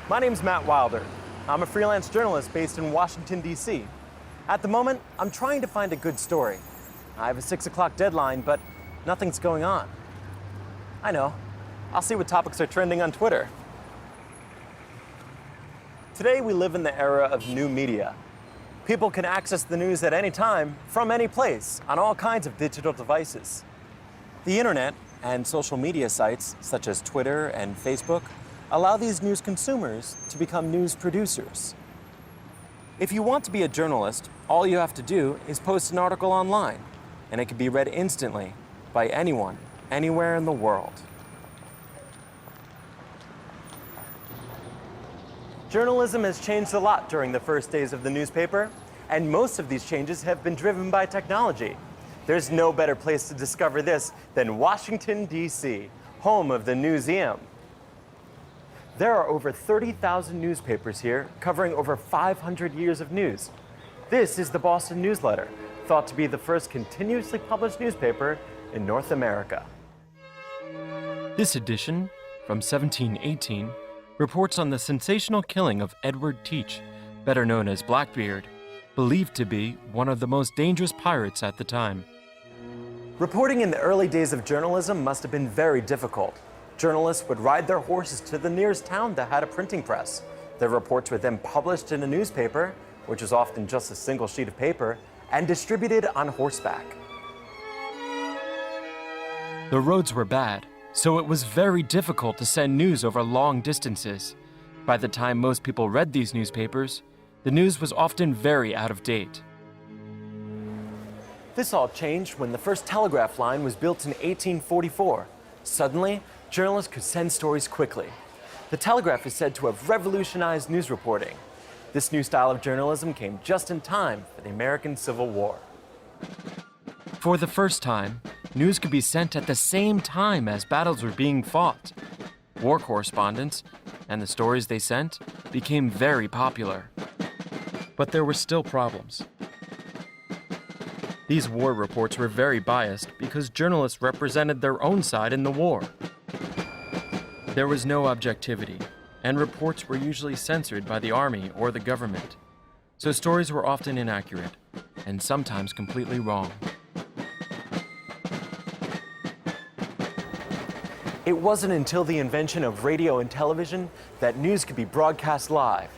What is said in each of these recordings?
My name's Matt Wilder. I'm a freelance journalist based in Washington, D.C. At the moment, I'm trying to find a good story. I have a 6 o'clock deadline, but nothing's going on. I know. I'll see what topics are trending on Twitter. Today, we live in the era of new media. People can access the news at any time, from any place, on all kinds of digital devices. The internet and social media sites, such as Twitter and Facebook, allow these news consumers to become news producers. If you want to be a journalist, all you have to do is post an article online, and it can be read instantly by anyone, anywhere in the world. Journalism has changed a lot during the first days of the newspaper, and most of these changes have been driven by technology. There's no better place to discover this than Washington, D.C., home of the Newseum. There are over 30,000 newspapers here, covering over 500 years of news. This is the Boston Newsletter, thought to be the first continuously published newspaper in North America. This edition, from 1718, reports on the sensational killing of Edward Teach, better known as Blackbeard, believed to be one of the most dangerous pirates at the time. Reporting in the early days of journalism must have been very difficult. Journalists would ride their horses to the nearest town that had a printing press. Their reports were then published in a newspaper, which was often just a single sheet of paper, and distributed on horseback. The roads were bad, so it was very difficult to send news over long distances. By the time most people read these newspapers, the news was often very out of date. This all changed when the first telegraph line was built in 1844. Suddenly, journalists could send stories quickly. The telegraph is said to have revolutionized news reporting. This new style of journalism came just in time for the American Civil War. For the first time, news could be sent at the same time as battles were being fought. War correspondents, and the stories they sent, became very popular. But there were still problems. These war reports were very biased because journalists represented their own side in the war. There was no objectivity, and reports were usually censored by the army or the government. So stories were often inaccurate, and sometimes completely wrong. It wasn't until the invention of radio and television that news could be broadcast live.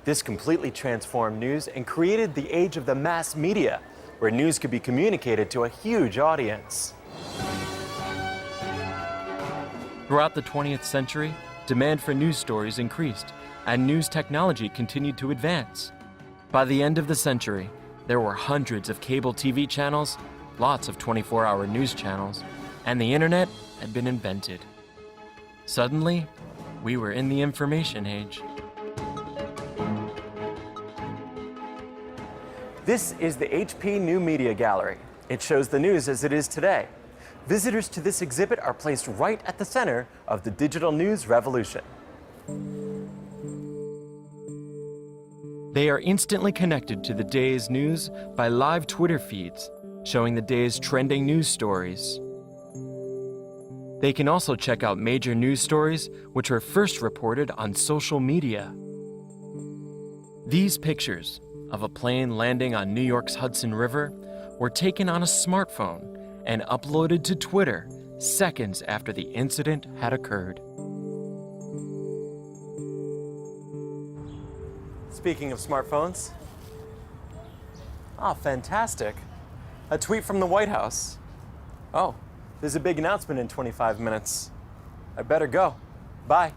This completely transformed news and created the age of the mass media, where news could be communicated to a huge audience. Throughout the 20th century, demand for news stories increased, and news technology continued to advance. By the end of the century, there were hundreds of cable TV channels, lots of 24-hour news channels, and the internet had been invented. Suddenly, we were in the information age. This is the HP New Media Gallery. It shows the news as it is today. Visitors to this exhibit are placed right at the center of the digital news revolution. They are instantly connected to the day's news by live Twitter feeds, showing the day's trending news stories. They can also check out major news stories which were first reported on social media. These pictures of a plane landing on New York's Hudson River were taken on a smartphone and uploaded to Twitter seconds after the incident had occurred. Speaking of smartphones, fantastic. A tweet from the White House. Oh, there's a big announcement in 25 minutes. I better go. Bye.